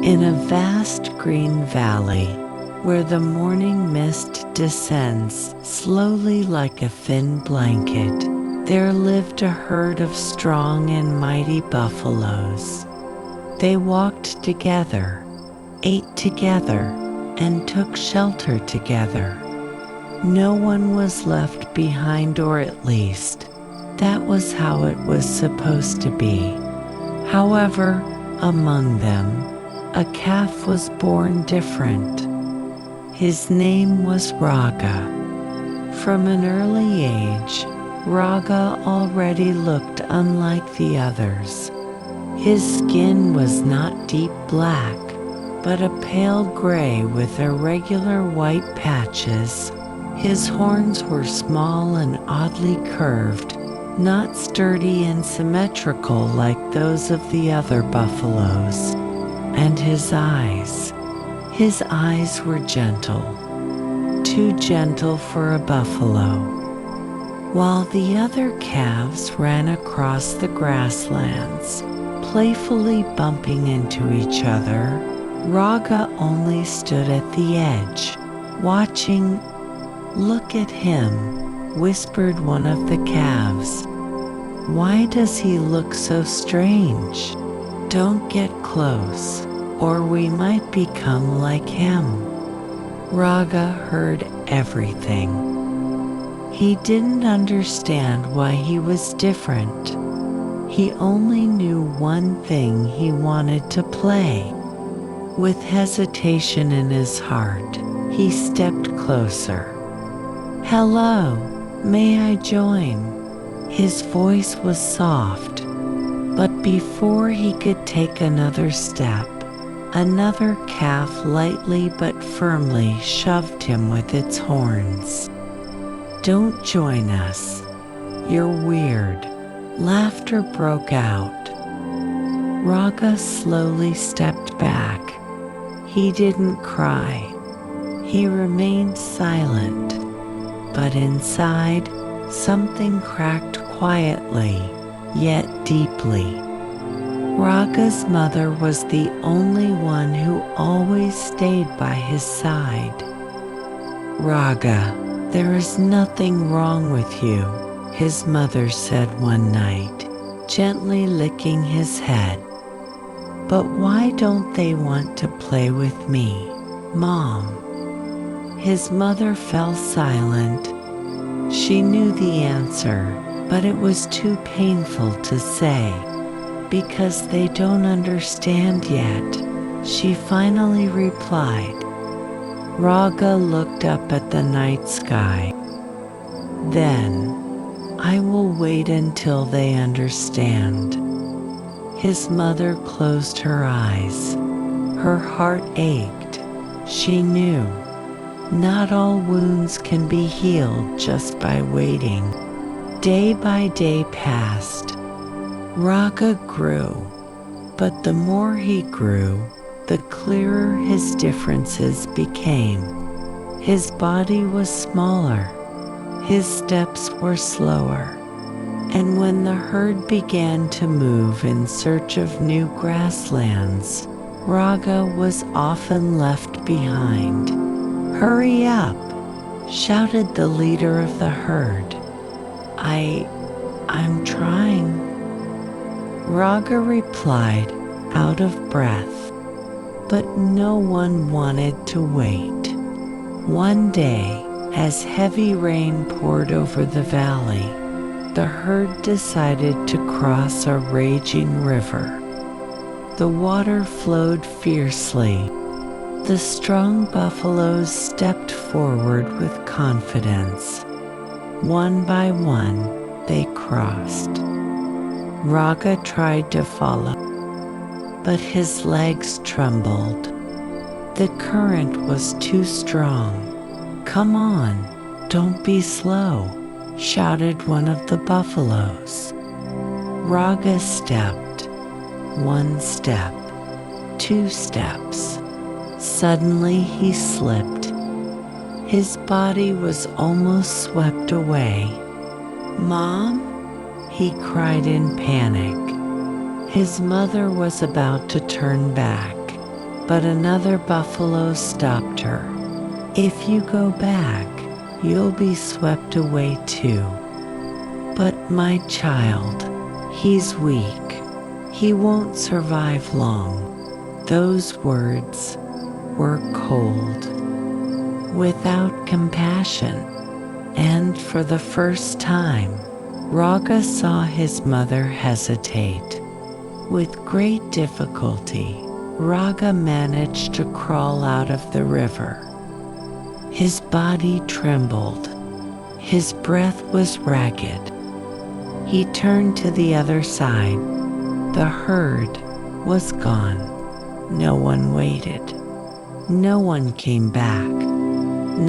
In a vast green valley, where the morning mist descends slowly like a thin blanket, there lived a herd of strong and mighty buffaloes. They walked together, ate together, and took shelter together. No one was left behind, or at least, that was how it was supposed to be. However, among them, a calf was born different. His name was Raga. From an early age, Raga already looked unlike the others. His skin was not deep black, but a pale gray with irregular white patches. His horns were small and oddly curved, not sturdy and symmetrical like those of the other buffaloes. And his eyes were gentle, too gentle for a buffalo. While the other calves ran across the grasslands, playfully bumping into each other, Raga only stood at the edge, watching. "Look at him," whispered one of the calves. "Why does he look so strange? Don't get close, or we might become like him." Raga heard everything. He didn't understand why he was different. He only knew one thing: he wanted to play. With hesitation in his heart, he stepped closer. "Hello, may I join?" His voice was soft, but before he could take another step, another calf lightly but firmly shoved him with its horns. "Don't join us. You're weird." Laughter broke out. Raga slowly stepped back. He didn't cry. He remained silent. But inside, something cracked quietly, yet deeply. Raga's mother was the only one who always stayed by his side. "Raga, there is nothing wrong with you," his mother said one night, gently licking his head. "But why don't they want to play with me, Mom?" His mother fell silent. She knew the answer, but it was too painful to say. "Because they don't understand yet," she finally replied. Raga looked up at the night sky. "Then, I will wait until they understand." His mother closed her eyes. Her heart ached. She knew. Not all wounds can be healed just by waiting. Day by day passed. Raga grew, but the more he grew, the clearer his differences became. His body was smaller, his steps were slower, and when the herd began to move in search of new grasslands, Raga was often left behind. "Hurry up!" shouted the leader of the herd. I'm trying," Raga replied, out of breath. But no one wanted to wait. One day, as heavy rain poured over the valley, the herd decided to cross a raging river. The water flowed fiercely. The strong buffaloes stepped forward with confidence. One by one, they crossed. Raga tried to follow, but his legs trembled. The current was too strong. "Come on, don't be slow," shouted one of the buffaloes. Raga stepped. One step, 2 steps. Suddenly he slipped. His body was almost swept away. "Mom?" he cried in panic. His mother was about to turn back. but another buffalo stopped her. "If you go back, you'll be swept away too." "But my child, he's weak. He won't survive long." Those words were cold, without compassion, and for the first time, Raga saw his mother hesitate. With great difficulty, Raga managed to crawl out of the river. His body trembled. His breath was ragged. He turned to the other side. The herd was gone. No one waited. No one came back.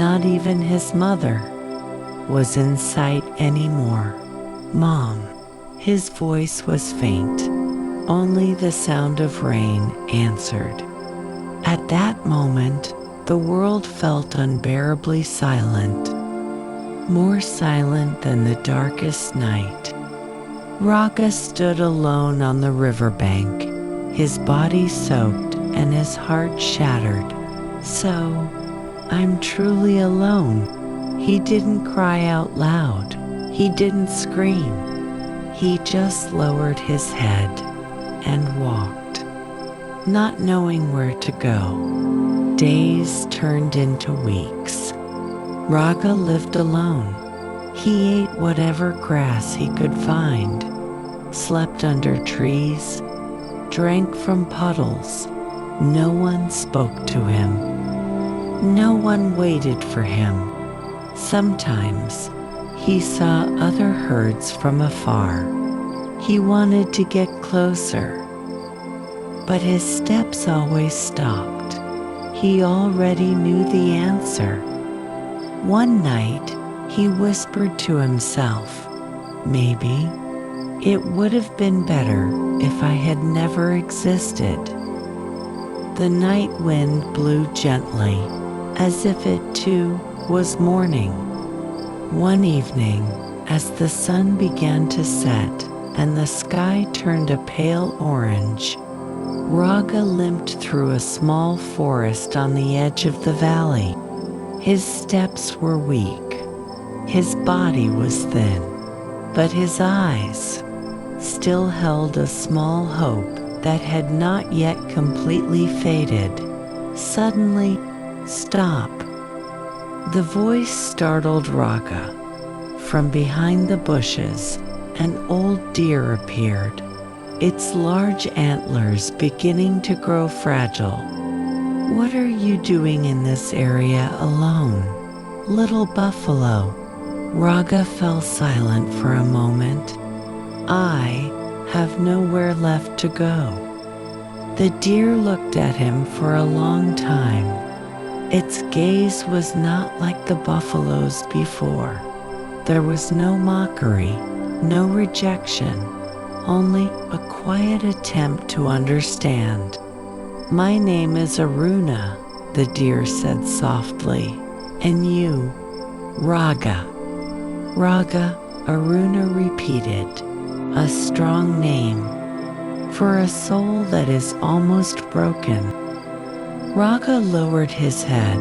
Not even his mother was in sight anymore. "Mom." His voice was faint. Only the sound of rain answered. At that moment, the world felt unbearably silent, more silent than the darkest night. Raga stood alone on the riverbank, his body soaked and his heart shattered. "So, I'm truly alone." He didn't cry out loud. He didn't scream. He just lowered his head and walked, not knowing where to go. Days turned into weeks. Raga lived alone. He ate whatever grass he could find, slept under trees, drank from puddles. No one spoke to him. No one waited for him. Sometimes he saw other herds from afar. He wanted to get closer, but his steps always stopped. He already knew the answer. One night, he whispered to himself, "Maybe it would have been better if I had never existed." The night wind blew gently, as if it too was morning. One evening, as the sun began to set and the sky turned a pale orange, Raga limped through a small forest on the edge of the valley. His steps were weak. His body was thin, but his eyes still held a small hope that had not yet completely faded. Suddenly, "Stop." The voice startled Raga. From behind the bushes, an old deer appeared, its large antlers beginning to grow fragile. "What are you doing in this area alone, little buffalo?" Raga fell silent for a moment. "I have nowhere left to go." The deer looked at him for a long time. Its gaze was not like the buffalo's before. There was no mockery, no rejection, only a quiet attempt to understand. "My name is Aruna," the deer said softly. "And you?" "Raga." "Raga," Aruna repeated. "A strong name for a soul that is almost broken." Raga lowered his head.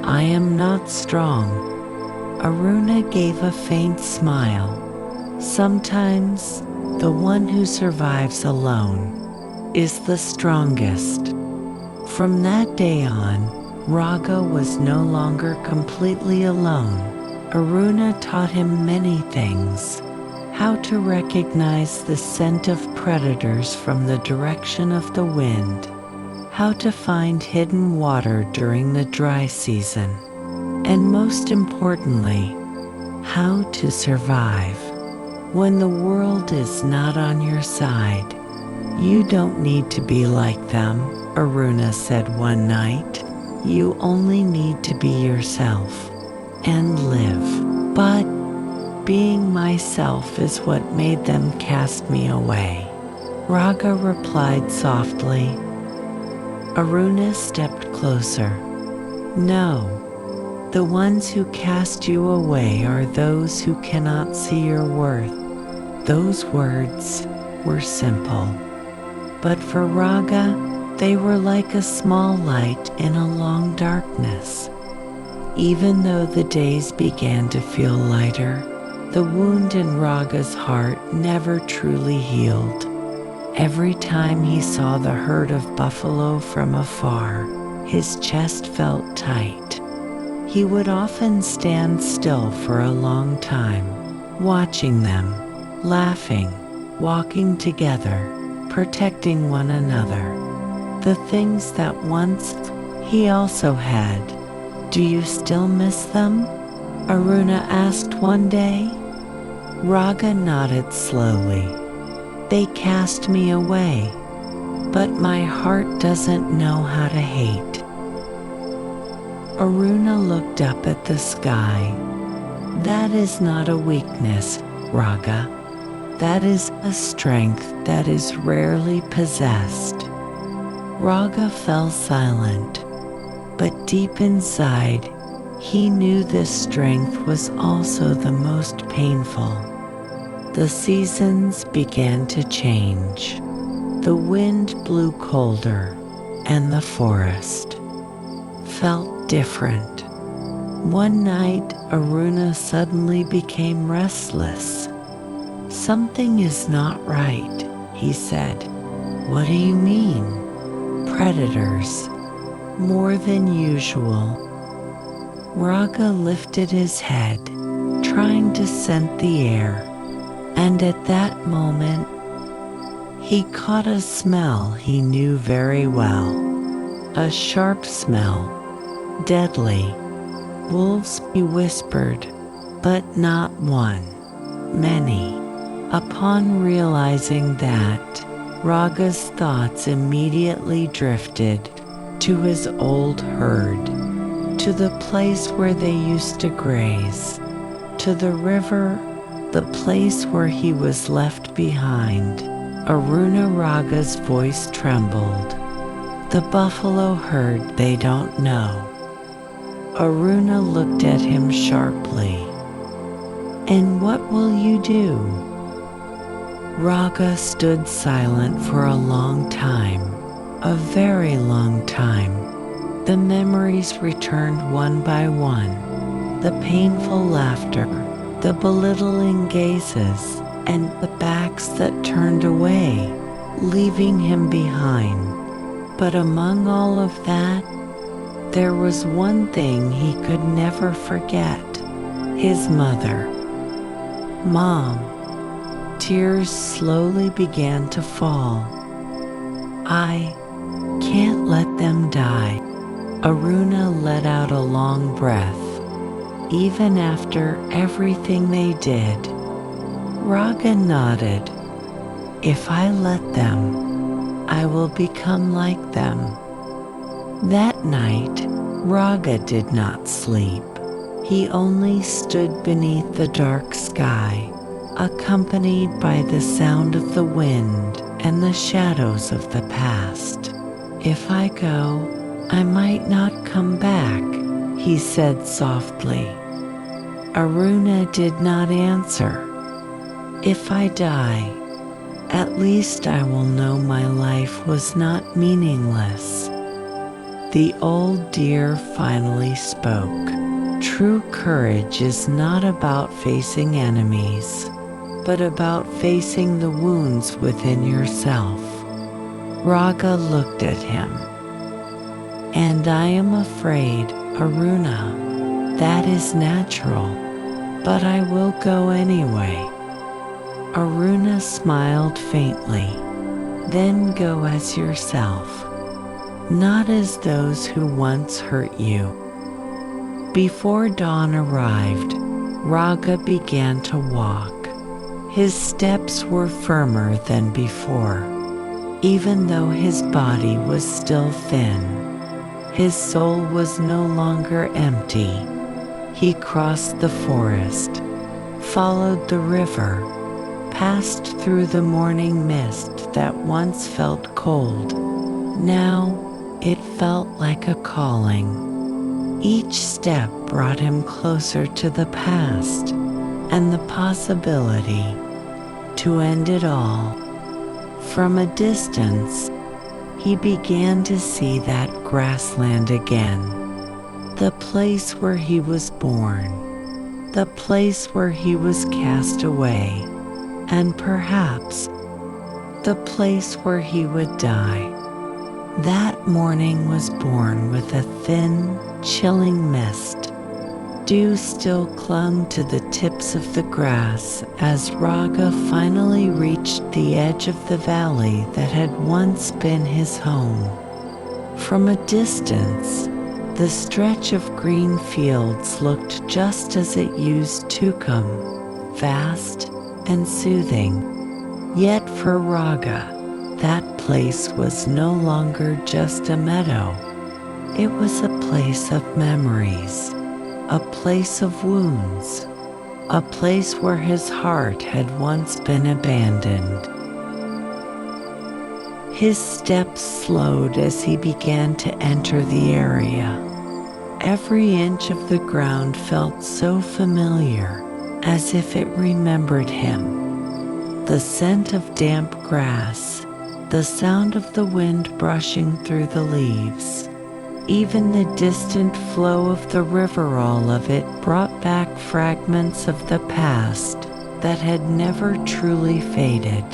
"I am not strong." Aruna gave a faint smile. "Sometimes the one who survives alone is the strongest." From that day on, Raga was no longer completely alone. Aruna taught him many things: how to recognize the scent of predators from the direction of the wind, how to find hidden water during the dry season, and most importantly, how to survive when the world is not on your side. "You don't need to be like them," Aruna said one night. "You only need to be yourself and live." But being myself is what made them cast me away, Raga replied softly. Aruna stepped closer. "No, the ones who cast you away are those who cannot see your worth." Those words were simple, but for Raga, They were like a small light in a long darkness. Even though the days began to feel lighter, the wound in Raga's heart never truly healed. Every time he saw the herd of buffalo from afar, his chest felt tight. He would often stand still for a long time, watching them, laughing, walking together, protecting one another. The things that once he also had. Do you still miss them? Aruna asked one day. Raga nodded slowly. They cast me away, but my heart doesn't know how to hate. Aruna looked up at the sky. That is not a weakness, Raga. That is a strength that is rarely possessed. Raga fell silent, but deep inside, he knew this strength was also the most painful. The seasons began to change. The wind blew colder, and the forest felt different. One night, Aruna suddenly became restless. Something is not right, he said. What do you mean? Predators. More than usual. Raga lifted his head, trying to scent the air, and at that moment, he caught a smell he knew very well. A sharp smell, deadly. Wolves, he whispered, but not one, many. Upon realizing that, Raga's thoughts immediately drifted to his old herd, to the place where they used to graze, to the river, the place where he was left behind. Aruna Raga's voice trembled. The buffalo herd they don't know. Aruna looked at him sharply. And what will you do? Raga stood silent for a long time, a very long time. The memories returned one by one. The painful laughter, the belittling gazes, and the backs that turned away, leaving him behind. But among all of that, there was one thing he could never forget: his mother. Mom. Tears slowly began to fall. I can't let them die. Aruna let out a long breath. Even after everything they did, Raga nodded. If I let them, I will become like them. That night, Raga did not sleep. He only stood beneath the dark sky, accompanied by the sound of the wind and the shadows of the past. If I go, I might not come back, he said softly. Aruna did not answer. If I die, at least I will know my life was not meaningless. The old deer finally spoke. True courage is not about facing enemies, but about facing the wounds within yourself. Raga looked at him. And I am afraid, Aruna, that is natural, but I will go anyway. Aruna smiled faintly. Then go as yourself, not as those who once hurt you. Before dawn arrived, Raga began to walk. His steps were firmer than before. Even though his body was still thin, his soul was no longer empty. He crossed the forest, followed the river, passed through the morning mist that once felt cold. Now it felt like a calling. Each step brought him closer to the past and the possibility to end it all. From a distance, he began to see that grassland again. The place where he was born, the place where he was cast away, and perhaps the place where he would die. That morning was born with a thin, chilling mist. Dew still clung to the tips of the grass as Raga finally reached the edge of the valley that had once been his home. From a distance, the stretch of green fields looked just as it used to come, vast and soothing. Yet for Raga, that place was no longer just a meadow. It was a place of memories, a place of wounds, a place where his heart had once been abandoned. His steps slowed as he began to enter the area. Every inch of the ground felt so familiar, as if it remembered him. The scent of damp grass, the sound of the wind brushing through the leaves, even the distant flow of the river, all of it brought back fragments of the past that had never truly faded.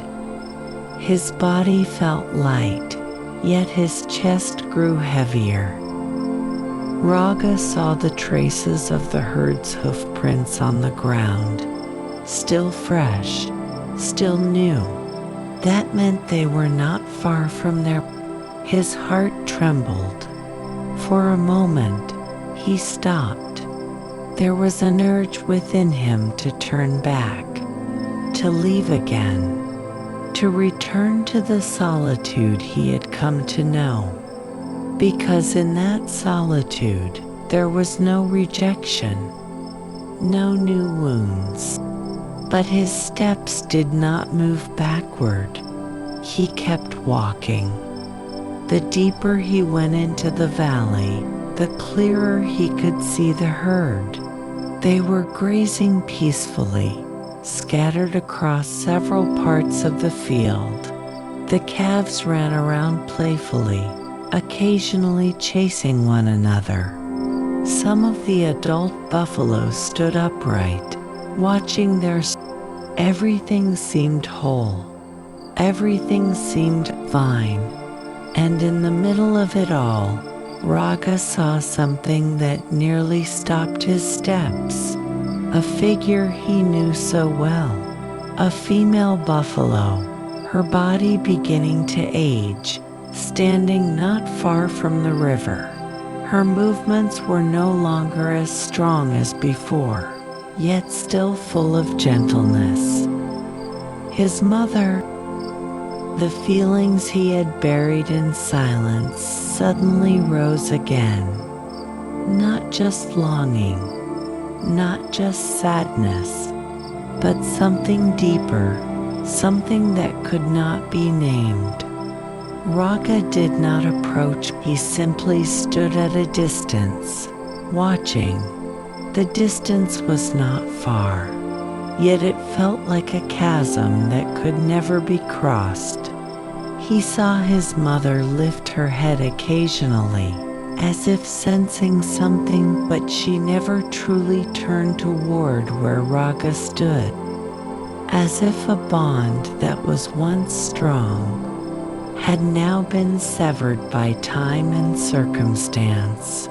His body felt light, yet his chest grew heavier. Raga saw the traces of the herd's hoof prints on the ground, still fresh, still new. That meant they were not far from their. His heart trembled. For a moment, he stopped. There was an urge within him to turn back, to leave again, to return to the solitude he had come to know. Because in that solitude, there was no rejection, no new wounds. But his steps did not move backward. He kept walking. The deeper he went into the valley, the clearer he could see the herd. They were grazing peacefully, scattered across several parts of the field. The calves ran around playfully, occasionally chasing one another. Some of the adult buffaloes stood upright, watching their. Everything seemed whole. Everything seemed fine. And in the middle of it all, Raga saw something that nearly stopped his steps. A figure he knew so well. A female buffalo, her body beginning to age, standing not far from the river. Her movements were no longer as strong as before, yet still full of gentleness. His mother. The feelings he had buried in silence suddenly rose again. Not just longing, not just sadness, but something deeper, something that could not be named. Raga did not approach, he simply stood at a distance, watching. The distance was not far, yet it felt like a chasm that could never be crossed. He saw his mother lift her head occasionally, as if sensing something, but she never truly turned toward where Raga stood. As if a bond that was once strong had now been severed by time and circumstance.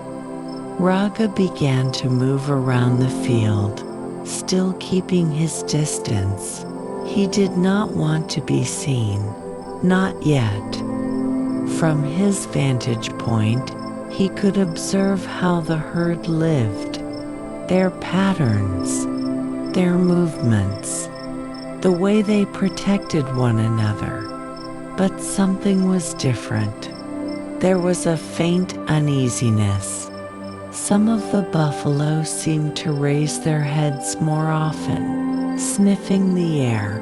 Raga began to move around the field, still keeping his distance. He did not want to be seen, not yet. From his vantage point, he could observe how the herd lived, their patterns, their movements, the way they protected one another. But something was different. There was a faint uneasiness. Some of the buffalo seemed to raise their heads more often, sniffing the air.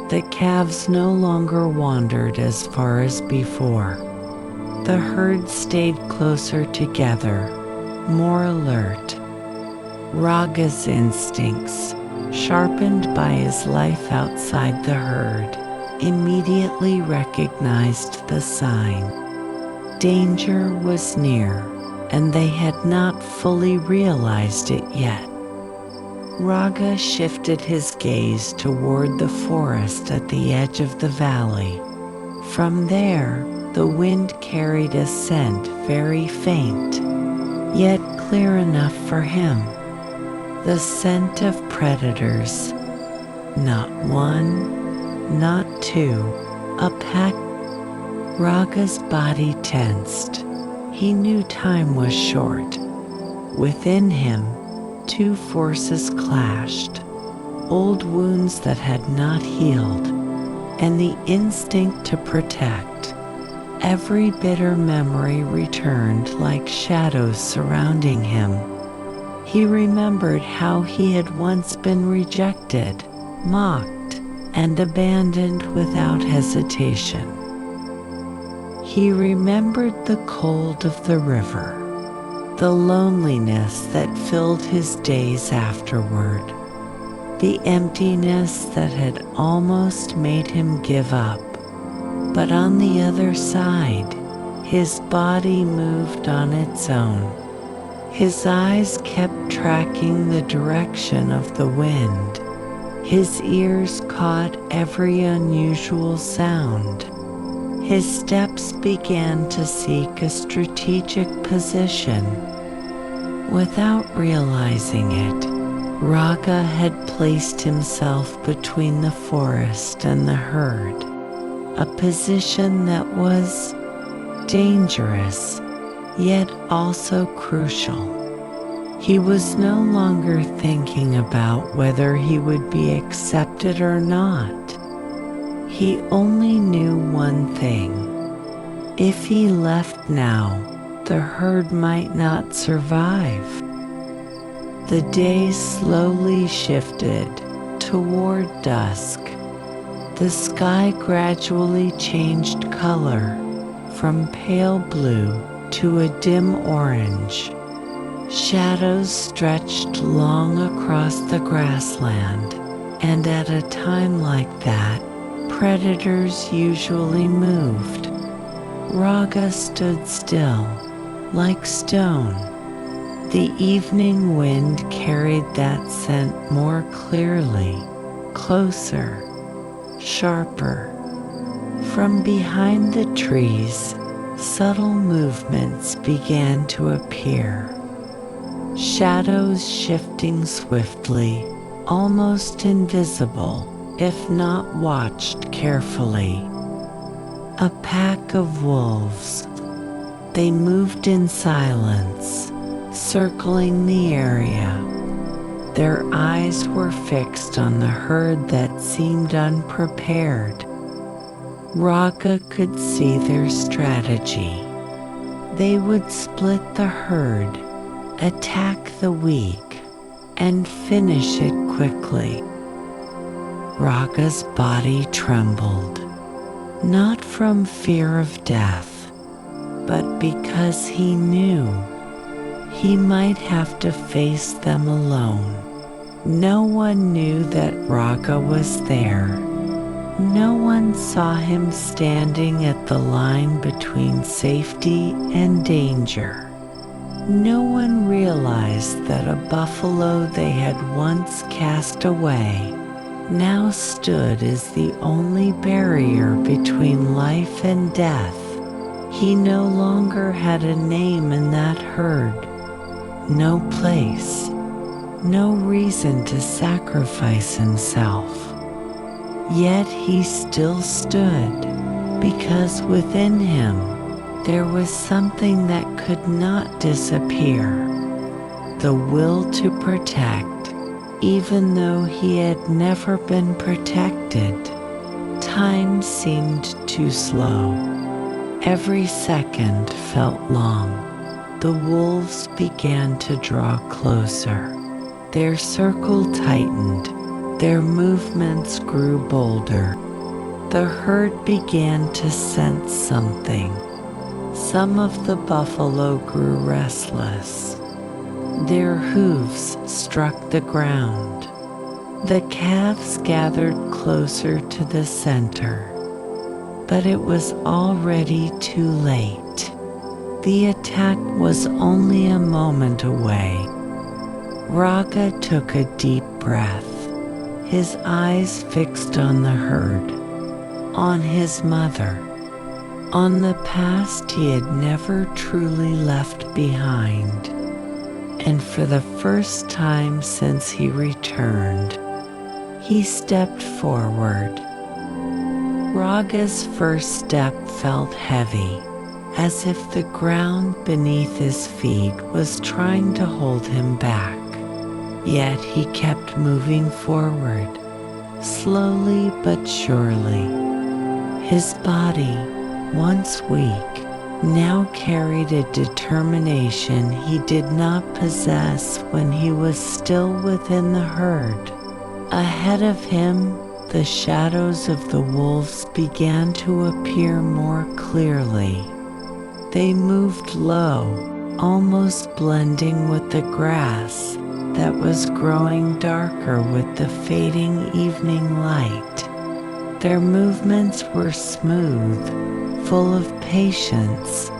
The calves no longer wandered as far as before. The herd stayed closer together, more alert. Raga's instincts, sharpened by his life outside the herd, immediately recognized the sign. Danger was near, and they had not fully realized it yet. Raga shifted his gaze toward the forest at the edge of the valley. From there, the wind carried a scent very faint, yet clear enough for him. The scent of predators. Not one, not two, a pack. Raga's body tensed. He knew time was short. Within him, two forces clashed, old wounds that had not healed, and the instinct to protect. Every bitter memory returned like shadows surrounding him. He remembered how he had once been rejected, mocked, and abandoned without hesitation. He remembered the cold of the river, the loneliness that filled his days afterward, the emptiness that had almost made him give up. But on the other side, his body moved on its own. His eyes kept tracking the direction of the wind. His ears caught every unusual sound. His steps began to seek a strategic position. Without realizing it, Raga had placed himself between the forest and the herd, a position that was dangerous, yet also crucial. He was no longer thinking about whether he would be accepted or not. He only knew one thing. If he left now, the herd might not survive. The day slowly shifted toward dusk. The sky gradually changed color from pale blue to a dim orange. Shadows stretched long across the grassland, and at a time like that, predators usually moved. Raga stood still, like stone. The evening wind carried that scent more clearly, closer, sharper. From behind the trees, subtle movements began to appear. Shadows shifting swiftly, almost invisible, if not watched carefully. A pack of wolves. They moved in silence, circling the area. Their eyes were fixed on the herd that seemed unprepared. Raga could see their strategy. They would split the herd, attack the weak, and finish it quickly. Raga's body trembled, not from fear of death, but because he knew he might have to face them alone. No one knew that Raga was there. No one saw him standing at the line between safety and danger. No one realized that a buffalo they had once cast away now stood as the only barrier between life and death. He no longer had a name in that herd, no place, no reason to sacrifice himself. Yet he still stood, because within him there was something that could not disappear, the will to protect, even though he had never been protected. Time seemed too slow. Every second felt long. The wolves began to draw closer. Their circle tightened. Their movements grew bolder. The herd began to sense something. Some of the buffalo grew restless. Their hooves struck the ground. The calves gathered closer to the center. but it was already too late. The attack was only a moment away. Raga took a deep breath, his eyes fixed on the herd, on his mother, on the past he had never truly left behind. And for the first time since he returned, he stepped forward. Raga's first step felt heavy, as if the ground beneath his feet was trying to hold him back. Yet he kept moving forward, slowly but surely. His body, once weak, now carried a determination he did not possess when he was still within the herd. Ahead of him, the shadows of the wolves began to appear more clearly. They moved low, almost blending with the grass that was growing darker with the fading evening light. Their movements were smooth, full of patience,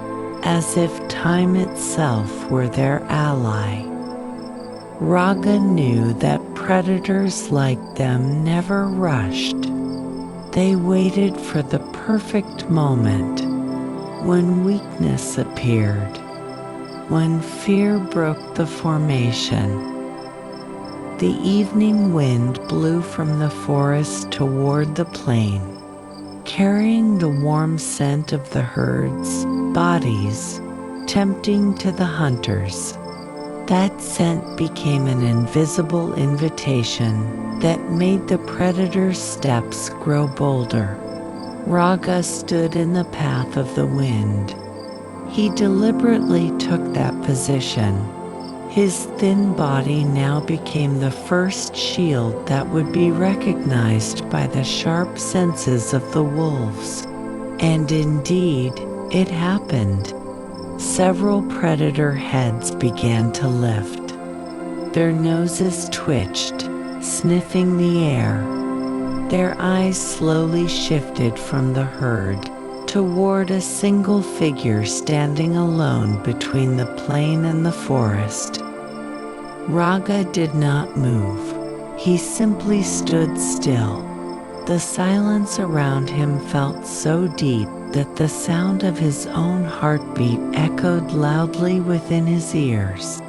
as if time itself were their ally. Raga knew that predators like them never rushed. They waited for the perfect moment, when weakness appeared, when fear broke the formation. The evening wind blew from the forest toward the plain, carrying the warm scent of the herd's bodies, tempting to the hunters. That scent became an invisible invitation that made the predator's steps grow bolder. Raga stood in the path of the wind. He deliberately took that position. His thin body now became the first shield that would be recognized by the sharp senses of the wolves. And indeed, it happened. Several predator heads began to lift. Their noses twitched, sniffing the air. Their eyes slowly shifted from the herd toward a single figure standing alone between the plain and the forest. Raga did not move. He simply stood still. The silence around him felt so deep that the sound of his own heartbeat echoed loudly within his ears.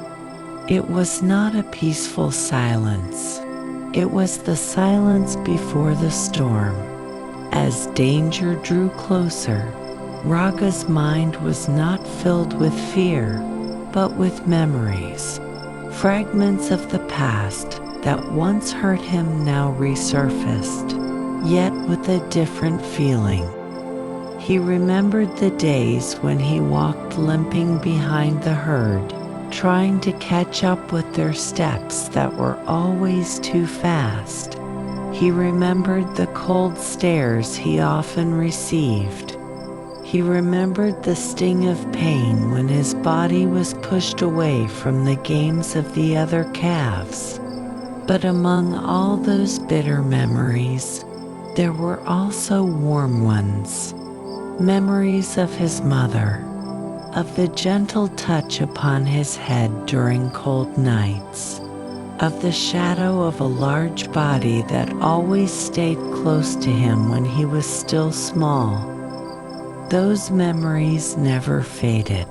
It was not a peaceful silence. It was the silence before the storm. As danger drew closer, Raga's mind was not filled with fear, but with memories. Fragments of the past that once hurt him now resurfaced, yet with a different feeling. He remembered the days when he walked limping behind the herd, trying to catch up with their steps that were always too fast. He remembered the cold stares he often received. He remembered the sting of pain when his body was pushed away from the games of the other calves. But among all those bitter memories, there were also warm ones. Memories of his mother, of the gentle touch upon his head during cold nights, of the shadow of a large body that always stayed close to him when he was still small. Those memories never faded,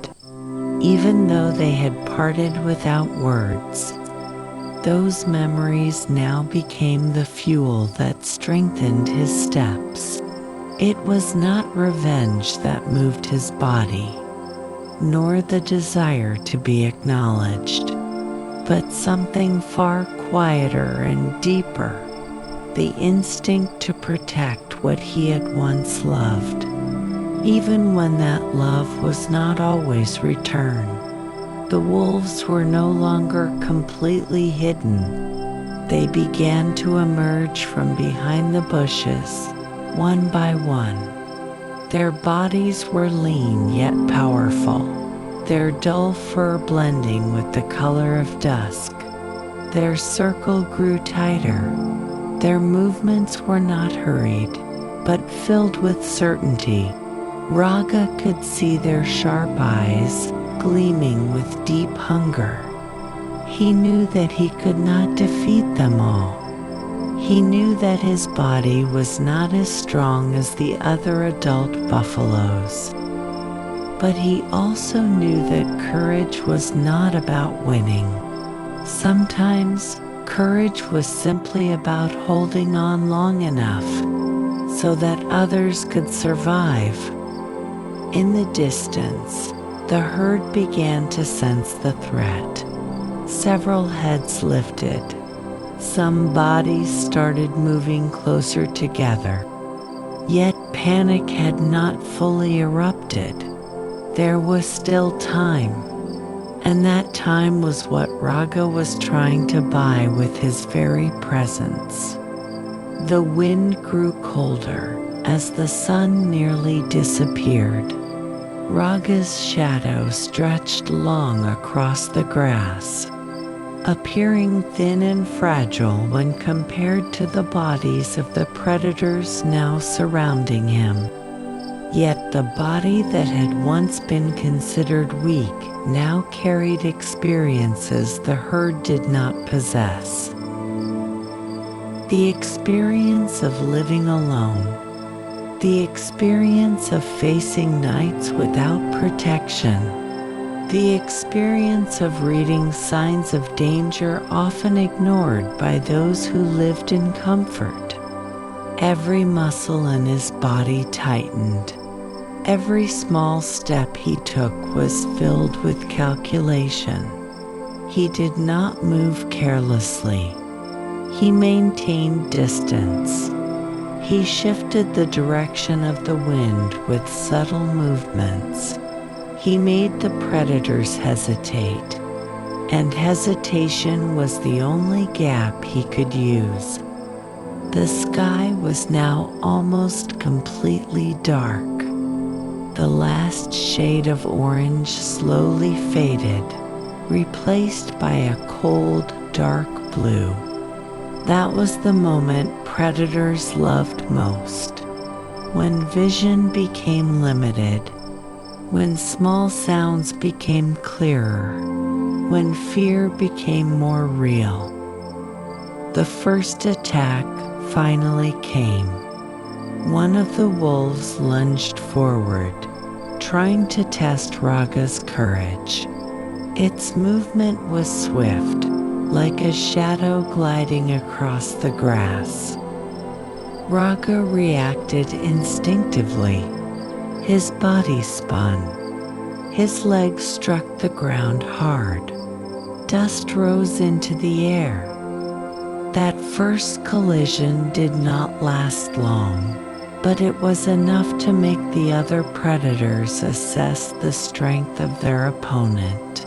even though they had parted without words. Those memories now became the fuel that strengthened his steps. It was not revenge that moved his body, nor the desire to be acknowledged, but something far quieter and deeper, the instinct to protect what he had once loved, even when that love was not always returned. The wolves were no longer completely hidden. They began to emerge from behind the bushes, one by one. Their bodies were lean yet powerful, their dull fur blending with the color of dusk. Their circle grew tighter. Their movements were not hurried. but filled with certainty. Raga could see their sharp eyes gleaming with deep hunger. He knew that he could not defeat them all. He knew that his body was not as strong as the other adult buffaloes. But he also knew that courage was not about winning. Sometimes, courage was simply about holding on long enough so that others could survive. In the distance, the herd began to sense the threat. Several heads lifted. Some bodies started moving closer together. Yet panic had not fully erupted. There was still time, and that time was what Raga was trying to buy with his very presence. The wind grew colder as the sun nearly disappeared. Raga's shadow stretched long across the grass, appearing thin and fragile when compared to the bodies of the predators now surrounding him. Yet the body that had once been considered weak now carried experiences the herd did not possess. The experience of living alone, the experience of facing nights without protection, the experience of reading signs of danger often ignored by those who lived in comfort. Every muscle in his body tightened. Every small step he took was filled with calculation. He did not move carelessly. He maintained distance. He shifted the direction of the wind with subtle movements. He made the predators hesitate, and hesitation was the only gap he could use. The sky was now almost completely dark. The last shade of orange slowly faded, replaced by a cold, dark blue. That was the moment predators loved most. When vision became limited, when small sounds became clearer, when fear became more real. The first attack finally came. One of the wolves lunged forward, trying to test Raga's courage. Its movement was swift, like a shadow gliding across the grass. Raga reacted instinctively. His body spun. His legs struck the ground hard. Dust rose into the air. That first collision did not last long, but it was enough to make the other predators assess the strength of their opponent.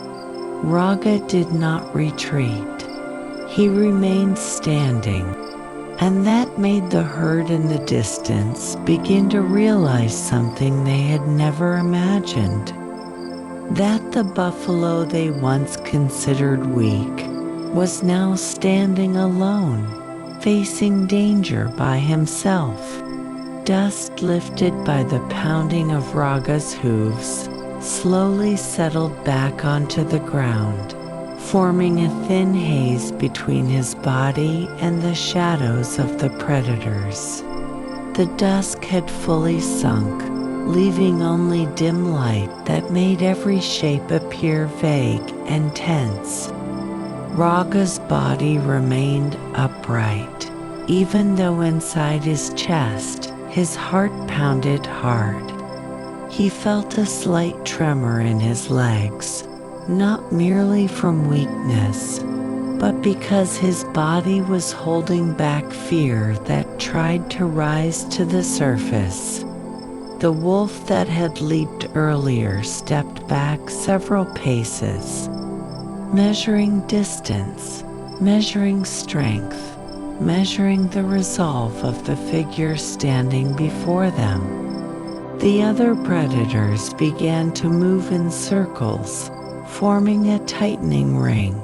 Raga did not retreat. He remained standing, and that made the herd in the distance begin to realize something they had never imagined. That the buffalo they once considered weak was now standing alone, facing danger by himself. Dust lifted by the pounding of Raga's hooves slowly settled back onto the ground, forming a thin haze between his body and the shadows of the predators. The dusk had fully sunk, leaving only dim light that made every shape appear vague and tense. Raga's body remained upright, even though inside his chest, his heart pounded hard. He felt a slight tremor in his legs, not merely from weakness, but because his body was holding back fear that tried to rise to the surface. The wolf that had leaped earlier stepped back several paces, measuring distance, measuring strength, measuring the resolve of the figure standing before them. The other predators began to move in circles, forming a tightening ring.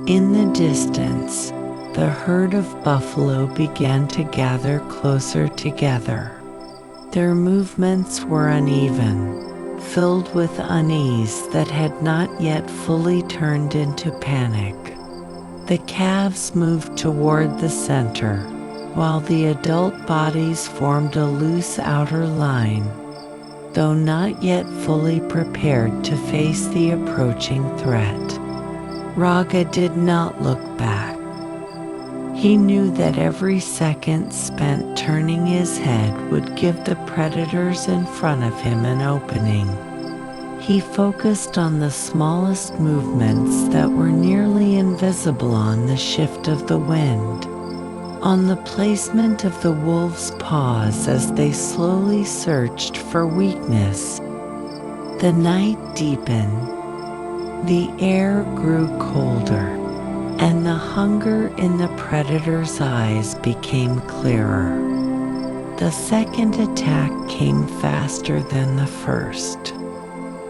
In the distance, the herd of buffalo began to gather closer together. Their movements were uneven, filled with unease that had not yet fully turned into panic. The calves moved toward the center, while the adult bodies formed a loose outer line, though not yet fully prepared to face the approaching threat. Raga did not look back. He knew that every second spent turning his head would give the predators in front of him an opening. He focused on the smallest movements that were nearly invisible, on the shift of the wind, on the placement of the wolves' paws as they slowly searched for weakness. The night deepened, the air grew colder, and the hunger in the predator's eyes became clearer. The second attack came faster than the first.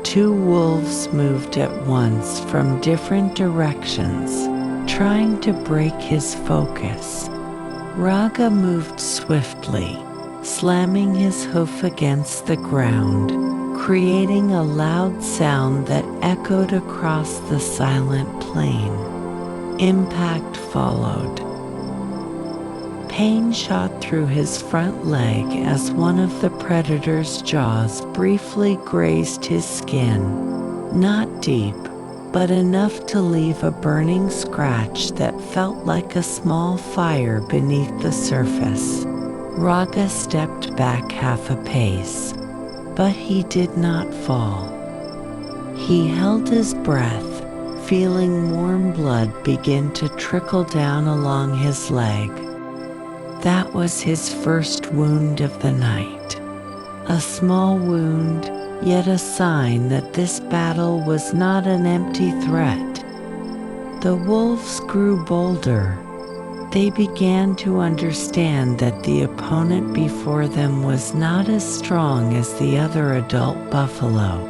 Two wolves moved at once from different directions, trying to break his focus. Raga moved swiftly, slamming his hoof against the ground, creating a loud sound that echoed across the silent plain. Impact followed. Pain shot through his front leg as one of the predator's jaws briefly grazed his skin, not deep, but enough to leave a burning scratch that felt like a small fire beneath the surface. Raga stepped back half a pace, but he did not fall. He held his breath, feeling warm blood begin to trickle down along his leg. That was his first wound of the night. A small wound, yet a sign that this battle was not an empty threat. The wolves grew bolder. They began to understand that the opponent before them was not as strong as the other adult buffalo.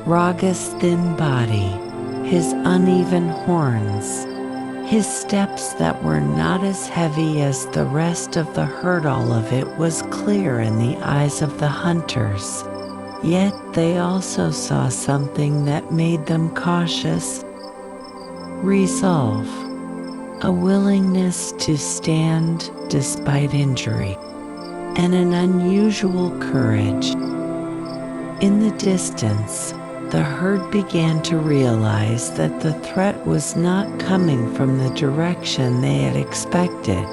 Raga's thin body, his uneven horns, his steps that were not as heavy as the rest of the herd, all of it was clear in the eyes of the hunters. Yet they also saw something that made them cautious. Resolve. A willingness to stand despite injury, and an unusual courage. In the distance, the herd began to realize that the threat was not coming from the direction they had expected.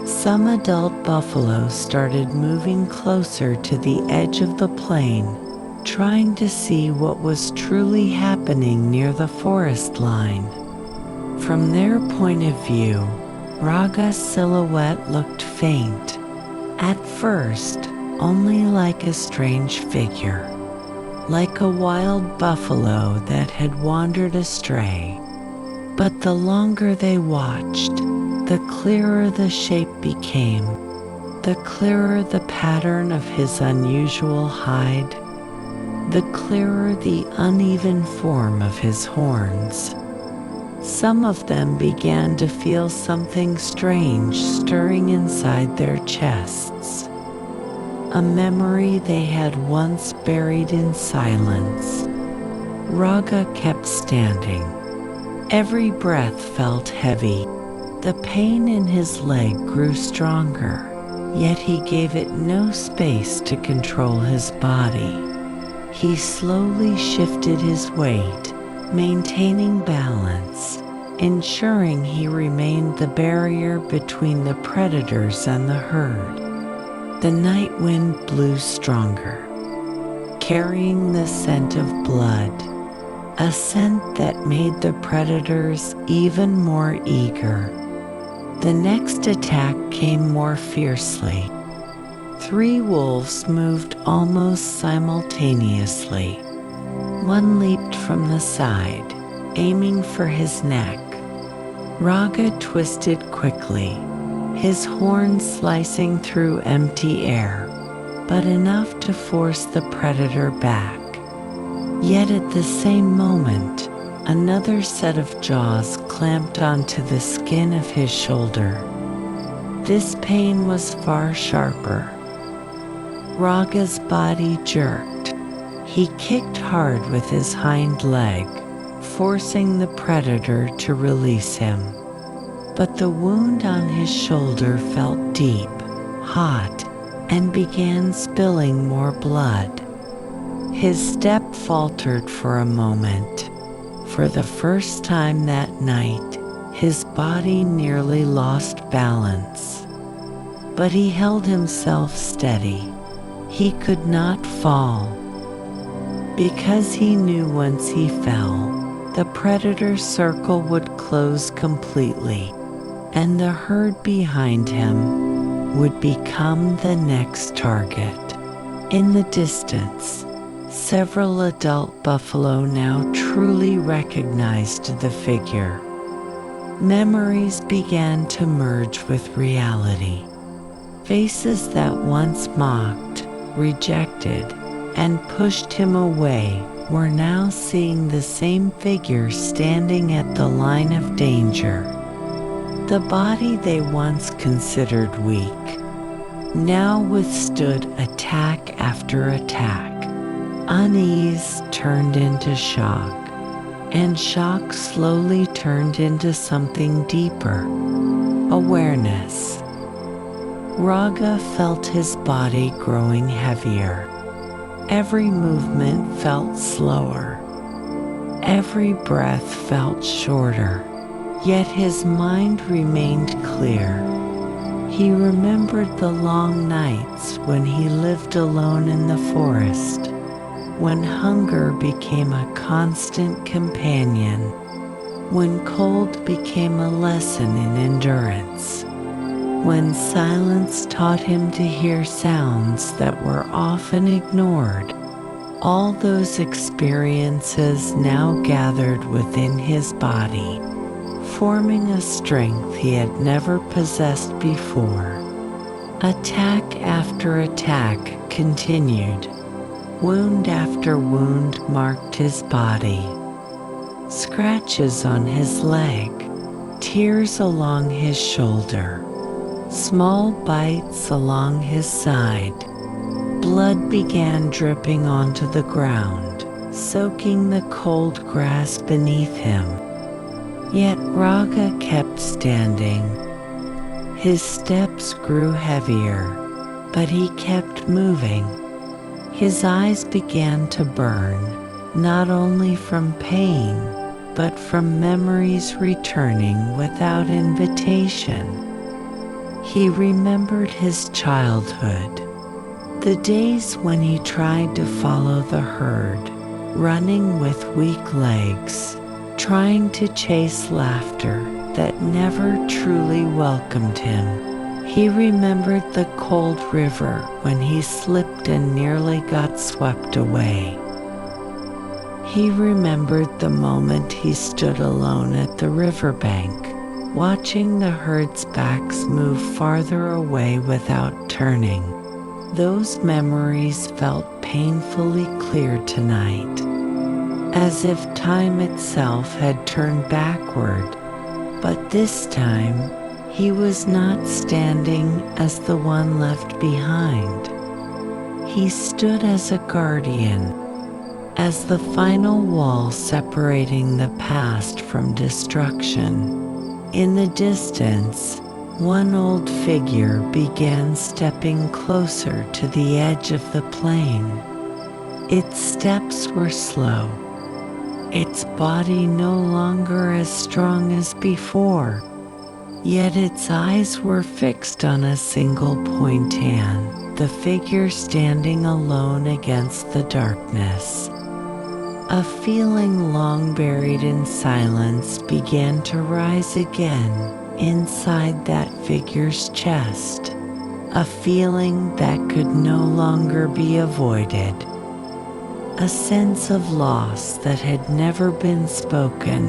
Some adult buffalo started moving closer to the edge of the plain, trying to see what was truly happening near the forest line. From their point of view, Raga's silhouette looked faint, at first only like a strange figure, like a wild buffalo that had wandered astray. But the longer they watched, the clearer the shape became, the clearer the pattern of his unusual hide, the clearer the uneven form of his horns. Some of them began to feel something strange stirring inside their chests, a memory they had once buried in silence. Raga kept standing. Every breath felt heavy. The pain in his leg grew stronger, yet he gave it no space to control his body. He slowly shifted his weight, maintaining balance, ensuring he remained the barrier between the predators and the herd. The night wind blew stronger, carrying the scent of blood, a scent that made the predators even more eager. The next attack came more fiercely. 3 wolves moved almost simultaneously. One leaped from the side, aiming for his neck. Raga twisted quickly, his horns slicing through empty air, but enough to force the predator back. Yet at the same moment, another set of jaws clamped onto the skin of his shoulder. This pain was far sharper. Raga's body jerked. He kicked hard with his hind leg, forcing the predator to release him. But the wound on his shoulder felt deep, hot, and began spilling more blood. His step faltered for a moment. For the first time that night, his body nearly lost balance. But he held himself steady. He could not fall. Because he knew once he fell, the predator's circle would close completely, and the herd behind him would become the next target. In the distance, several adult buffalo now truly recognized the figure. Memories began to merge with reality. Faces that once mocked, rejected, and pushed him away were now seeing the same figure standing at the line of danger. The body they once considered weak now withstood attack after attack. Unease turned into shock, and shock slowly turned into something deeper: awareness. Raga felt his body growing heavier. Every movement felt slower. Every breath felt shorter. Yet his mind remained clear. He remembered the long nights when he lived alone in the forest, when hunger became a constant companion, when cold became a lesson in endurance, when silence taught him to hear sounds that were often ignored. All those experiences now gathered within his body, forming a strength he had never possessed before. Attack after attack continued. Wound after wound marked his body. Scratches on his leg, tears along his shoulder, small bites along his side. Blood began dripping onto the ground, soaking the cold grass beneath him. Yet Raga kept standing. His steps grew heavier, but he kept moving. His eyes began to burn, not only from pain, but from memories returning without invitation. He remembered his childhood, the days when he tried to follow the herd, running with weak legs, trying to chase laughter that never truly welcomed him. He remembered the cold river when he slipped and nearly got swept away. He remembered the moment he stood alone at the riverbank, watching the herd's backs move farther away without turning. Those memories felt painfully clear tonight, as if time itself had turned backward. But this time, he was not standing as the one left behind. He stood as a guardian, as the final wall separating the past from destruction. In the distance, one old figure began stepping closer to the edge of the plain. Its steps were slow, its body no longer as strong as before, yet its eyes were fixed on a single point: the figure standing alone against the darkness. A feeling long buried in silence began to rise again inside that figure's chest, a feeling that could no longer be avoided, a sense of loss that had never been spoken.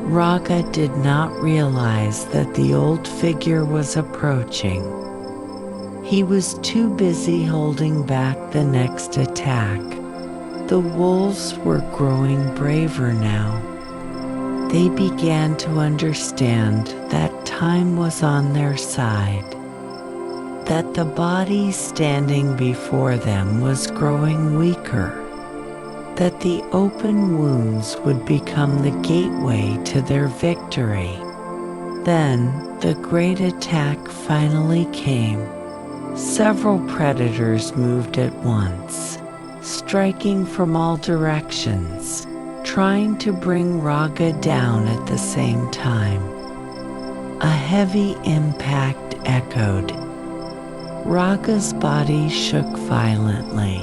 Raga did not realize that the old figure was approaching. He was too busy holding back the next attack. The wolves were growing braver now. They began to understand that time was on their side, that the body standing before them was growing weaker, that the open wounds would become the gateway to their victory. Then the great attack finally came. Several predators moved at once, striking from all directions, trying to bring Raga down at the same time. A heavy impact echoed. Raga's body shook violently.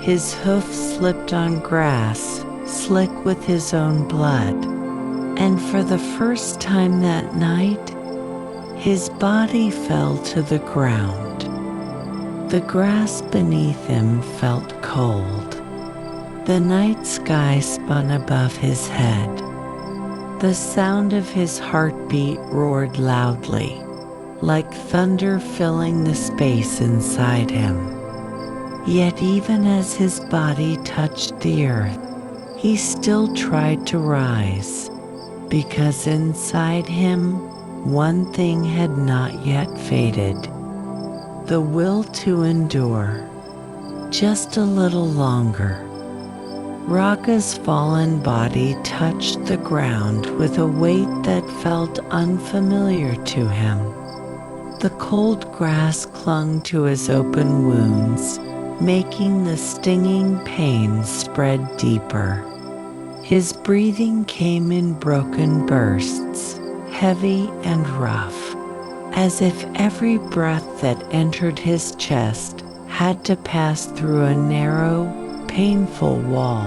His hoof slipped on grass, slick with his own blood, and for the first time that night, his body fell to the ground. The grass beneath him felt cold. The night sky spun above his head. The sound of his heartbeat roared loudly, like thunder filling the space inside him. Yet even as his body touched the earth, he still tried to rise, because inside him, one thing had not yet faded: the will to endure, just a little longer. Raga's fallen body touched the ground with a weight that felt unfamiliar to him. The cold grass clung to his open wounds, making the stinging pain spread deeper. His breathing came in broken bursts, heavy and rough, as if every breath that entered his chest had to pass through a narrow, painful wall.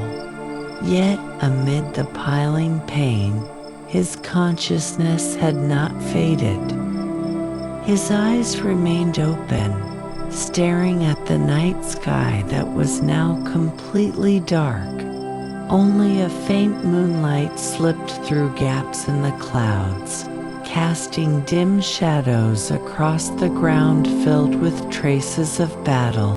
Yet amid the piling pain, his consciousness had not faded. His eyes remained open, staring at the night sky that was now completely dark. Only a faint moonlight slipped through gaps in the clouds, casting dim shadows across the ground filled with traces of battle.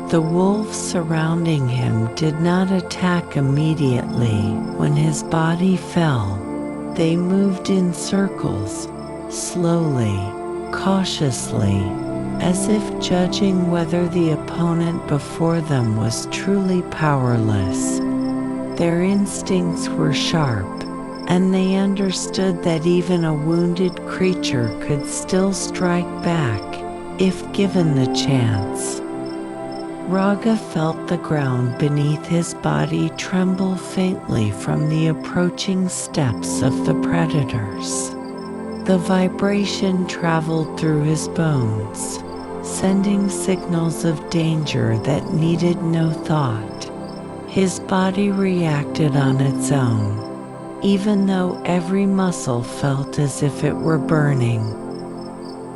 The wolves surrounding him did not attack immediately when his body fell. They moved in circles, slowly, cautiously, as if judging whether the opponent before them was truly powerless. Their instincts were sharp, and they understood that even a wounded creature could still strike back, if given the chance. Raga felt the ground beneath his body tremble faintly from the approaching steps of the predators. The vibration traveled through his bones, sending signals of danger that needed no thought. His body reacted on its own, even though every muscle felt as if it were burning.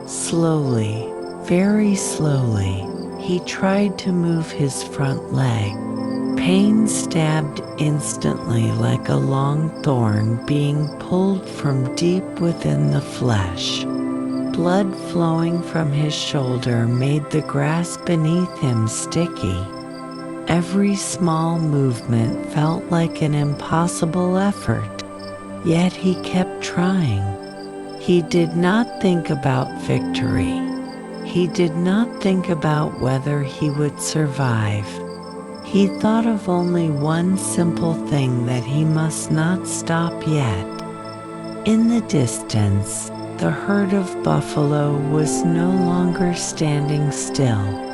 Slowly, very slowly, he tried to move his front leg. Pain stabbed instantly like a long thorn being pulled from deep within the flesh. Blood flowing from his shoulder made the grass beneath him sticky. Every small movement felt like an impossible effort, yet he kept trying. He did not think about victory. He did not think about whether he would survive. He thought of only one simple thing: that he must not stop yet. In the distance, the herd of buffalo was no longer standing still.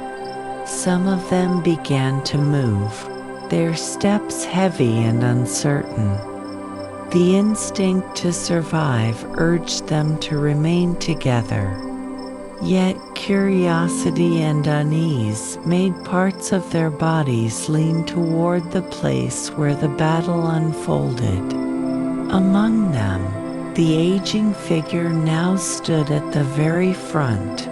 Some of them began to move, their steps heavy and uncertain. The instinct to survive urged them to remain together. Yet curiosity and unease made parts of their bodies lean toward the place where the battle unfolded. Among them, the aging figure now stood at the very front.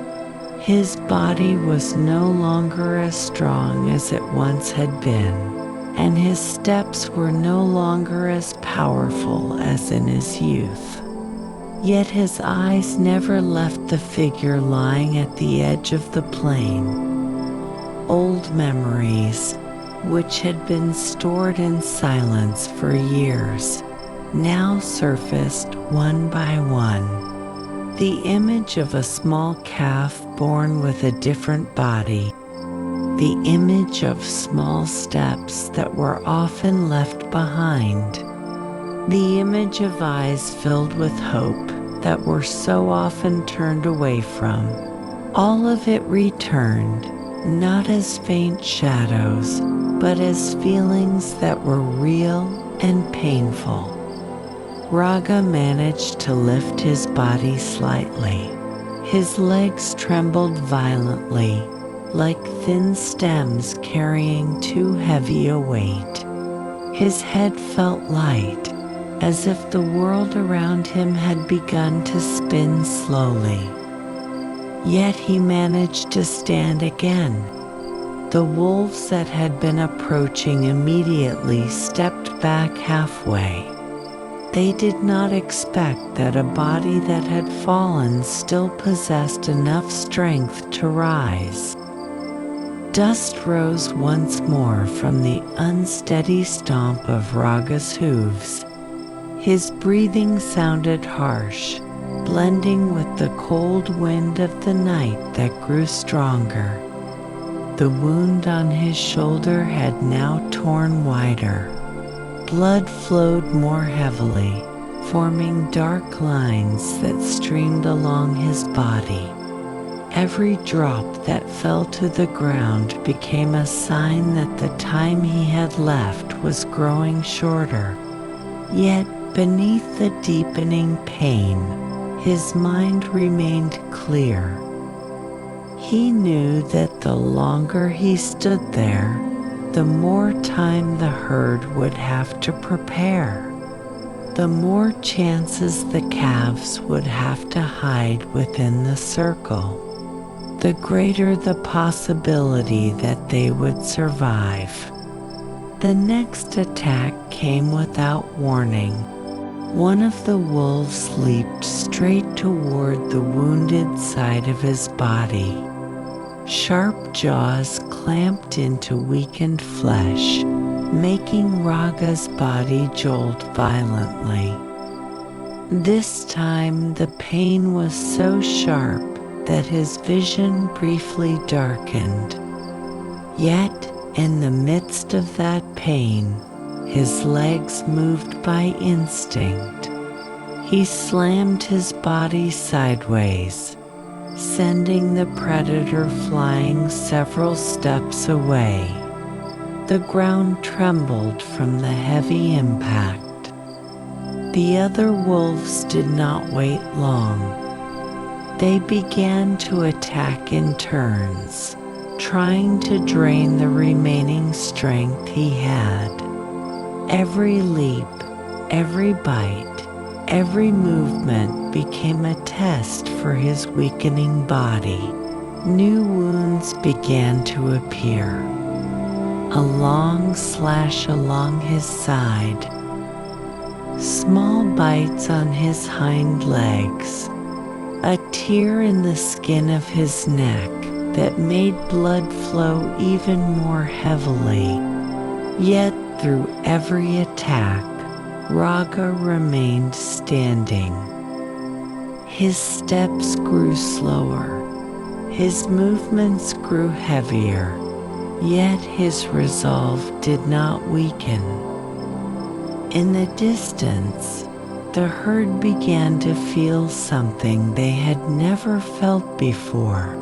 His body was no longer as strong as it once had been, and his steps were no longer as powerful as in his youth. Yet his eyes never left the figure lying at the edge of the plain. Old memories, which had been stored in silence for years, now surfaced one by one. the image of a small calf born with a different body, the image of small steps that were often left behind, the image of eyes filled with hope that were so often turned away from. All of it returned, not as faint shadows, but as feelings that were real and painful. Raga managed to lift his body slightly. His legs trembled violently, like thin stems carrying too heavy a weight. His head felt light, as if the world around him had begun to spin slowly. Yet he managed to stand again. The wolves that had been approaching immediately stepped back halfway. They did not expect that a body that had fallen still possessed enough strength to rise. Dust rose once more from the unsteady stomp of Raga's hooves. His breathing sounded harsh, blending with the cold wind of the night that grew stronger. The wound on his shoulder had now torn wider. Blood flowed more heavily, forming dark lines that streamed along his body. Every drop that fell to the ground became a sign that the time he had left was growing shorter. Yet, beneath the deepening pain, his mind remained clear. He knew that the longer he stood there, the more time the herd would have to prepare. The more chances the calves would have to hide within the circle, the greater the possibility that they would survive. The next attack came without warning. One of the wolves leaped straight toward the wounded side of his body. Sharp jaws clamped into weakened flesh, making Raga's body jolt violently. This time the pain was so sharp that his vision briefly darkened. Yet, in the midst of that pain, his legs moved by instinct. He slammed his body sideways, sending the predator flying several steps away. The ground trembled from the heavy impact. The other wolves did not wait long. They began to attack in turns, trying to drain the remaining strength he had. Every leap, every bite, every movement became a test for his weakening body. New wounds began to appear. A long slash along his side, small bites on his hind legs, a tear in the skin of his neck that made blood flow even more heavily. Yet through every attack, Raga remained standing. His steps grew slower, his movements grew heavier, yet his resolve did not weaken. In the distance, the herd began to feel something they had never felt before.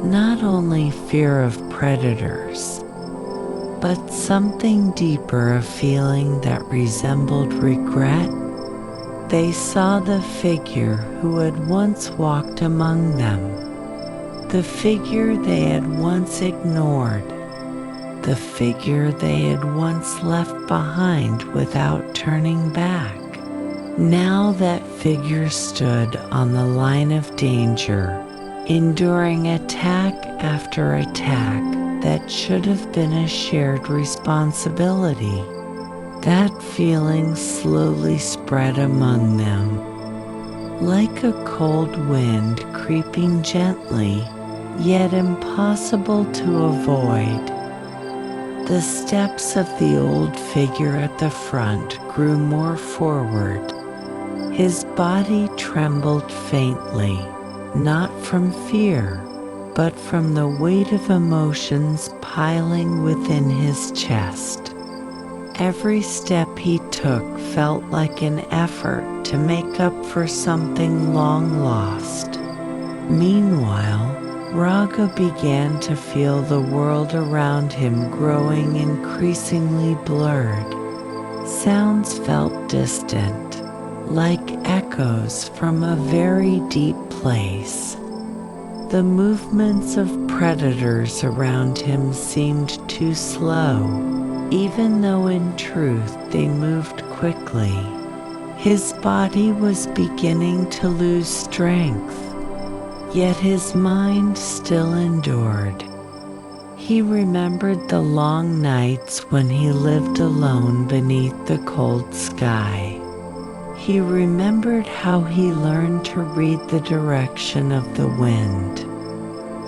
Not only fear of predators, but something deeper, a feeling that resembled regret. They saw the figure who had once walked among them, the figure they had once ignored, the figure they had once left behind without turning back. Now that figure stood on the line of danger, enduring attack after attack that should have been a shared responsibility. That feeling slowly spread among them, like a cold wind creeping gently, yet impossible to avoid. The steps of the old figure at the front grew more forward, His body trembled faintly, not from fear, but from the weight of emotions piling within his chest. Every step he took felt like an effort to make up for something long lost. Meanwhile, Raga began to feel the world around him growing increasingly blurred. Sounds felt distant, like echoes from a very deep place. The movements of predators around him seemed too slow, even though in truth they moved quickly. His body was beginning to lose strength, yet his mind still endured. He remembered the long nights when he lived alone beneath the cold sky. He remembered how he learned to read the direction of the wind,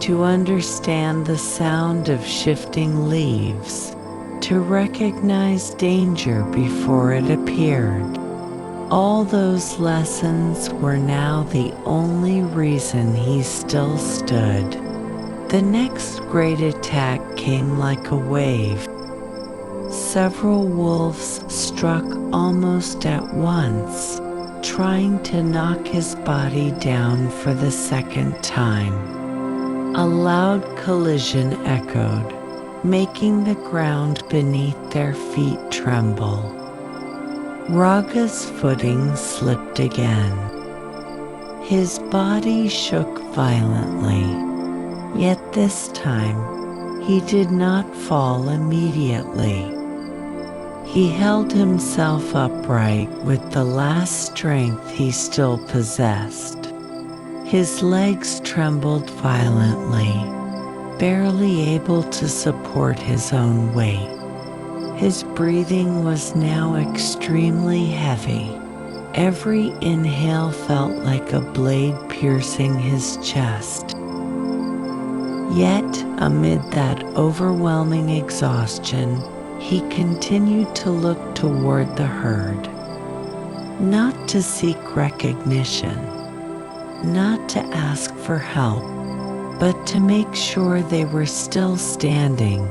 to understand the sound of shifting leaves, to recognize danger before it appeared. All those lessons were now the only reason he still stood. The next great attack came like a wave. Several wolves struck almost at once, trying to knock his body down for the second time. A loud collision echoed, making the ground beneath their feet tremble. Raga's footing slipped again. His body shook violently, yet this time he did not fall immediately. He held himself upright with the last strength he still possessed. His legs trembled violently, barely able to support his own weight. His breathing was now extremely heavy. Every inhale felt like a blade piercing his chest. Yet, amid that overwhelming exhaustion, he continued to look toward the herd. Not to seek recognition, not to ask for help, but to make sure they were still standing,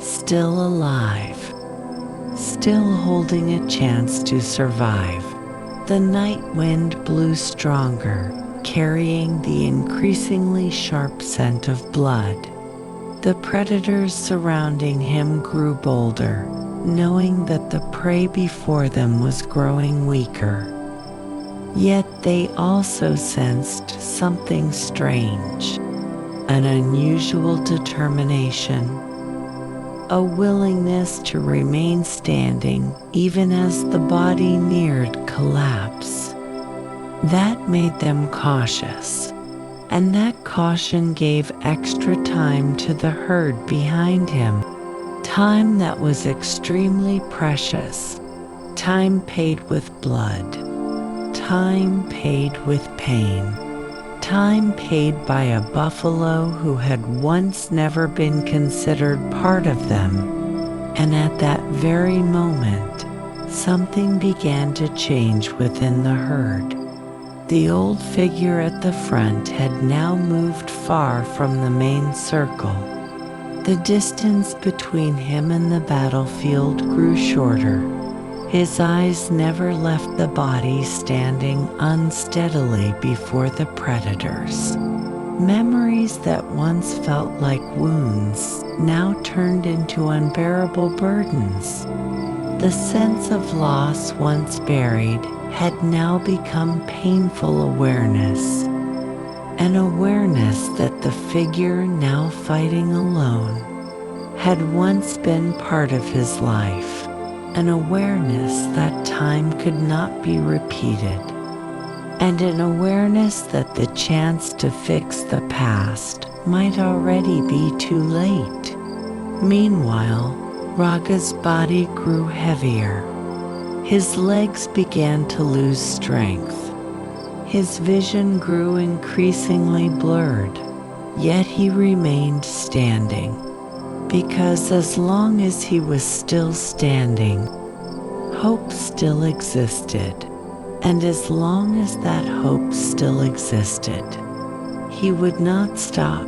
still alive, still holding a chance to survive. The night wind blew stronger, carrying the increasingly sharp scent of blood. The predators surrounding him grew bolder, knowing that the prey before them was growing weaker. Yet they also sensed something strange, an unusual determination, a willingness to remain standing even as the body neared collapse. That made them cautious, and that caution gave extra time to the herd behind him, time that was extremely precious, time paid with blood, time paid with pain, time paid by a buffalo who had once never been considered part of them. And at that very moment, something began to change within the herd. The old figure at the front had now moved far from the main circle. The distance between him and the battlefield grew shorter. His eyes never left the body standing unsteadily before the predators. Memories that once felt like wounds now turned into unbearable burdens. The sense of loss once buried had now become painful awareness, an awareness that the figure now fighting alone had once been part of his life, an awareness that time could not be repeated, and an awareness that the chance to fix the past might already be too late. Meanwhile, Raga's body grew heavier. His legs began to lose strength. His vision grew increasingly blurred, yet he remained standing, because as long as he was still standing, hope still existed. And as long as that hope still existed, he would not stop.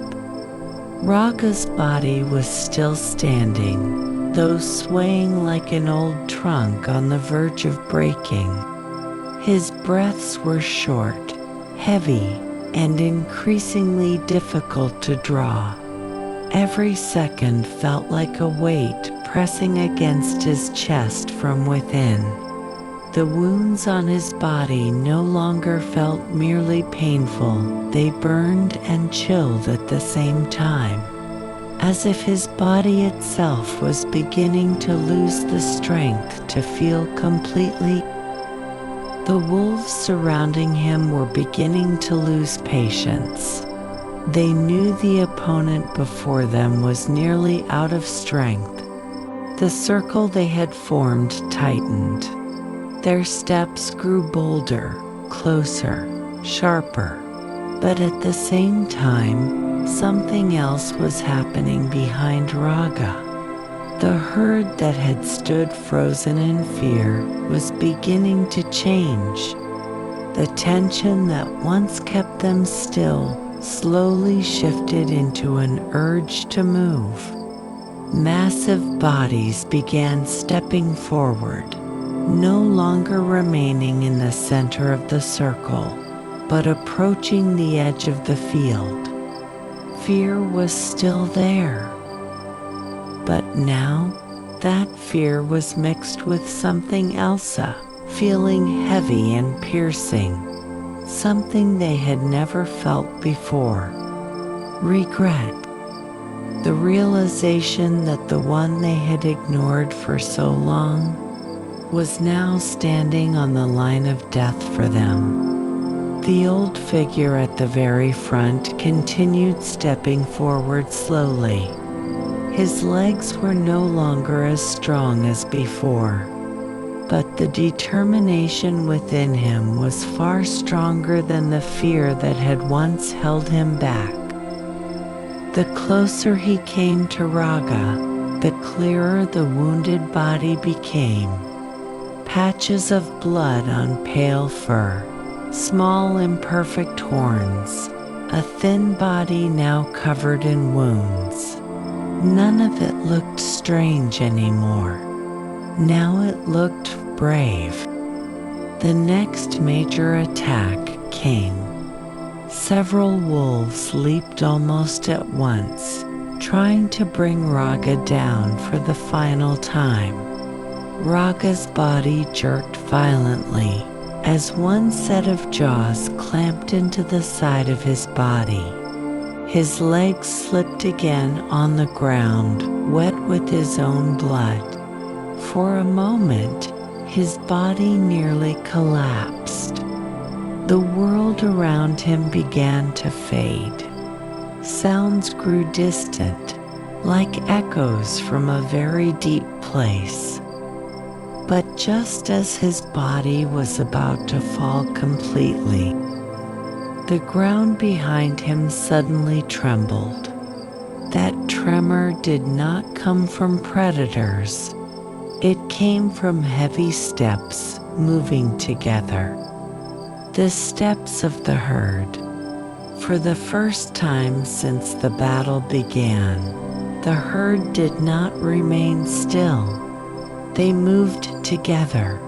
Raga's body was still standing, though swaying like an old trunk on the verge of breaking. His breaths were short, heavy, and increasingly difficult to draw. Every second felt like a weight pressing against his chest from within. The wounds on his body no longer felt merely painful, they burned and chilled at the same time, as if his body itself was beginning to lose the strength to feel completely. The wolves surrounding him were beginning to lose patience. They knew the opponent before them was nearly out of strength. The circle they had formed tightened. Their steps grew bolder, closer, sharper. But at the same time, something else was happening behind Raga. The herd that had stood frozen in fear was beginning to change. The tension that once kept them still slowly shifted into an urge to move. Massive bodies began stepping forward, no longer remaining in the center of the circle, but approaching the edge of the field. Fear was still there. But now, that fear was mixed with something else, a feeling heavy and piercing, something they had never felt before. Regret. The realization that the one they had ignored for so long was now standing on the line of death for them. The old figure at the very front continued stepping forward slowly. His legs were no longer as strong as before, but the determination within him was far stronger than the fear that had once held him back. The closer he came to Raga, the clearer the wounded body became. Patches of blood on pale fur, small imperfect horns, a thin body now covered in wounds. None of it looked strange anymore. Now it looked brave. The next major attack came. Several wolves leaped almost at once, trying to bring Raga down for the final time. Raga's body jerked violently as one set of jaws clamped into the side of his body. His legs slipped again on the ground, wet with his own blood. For a moment, his body nearly collapsed. The world around him began to fade. Sounds grew distant, like echoes from a very deep place. But just as his body was about to fall completely, the ground behind him suddenly trembled. That tremor did not come from predators. It came from heavy steps moving together. The steps of the herd. For the first time since the battle began, the herd did not remain still. They moved together,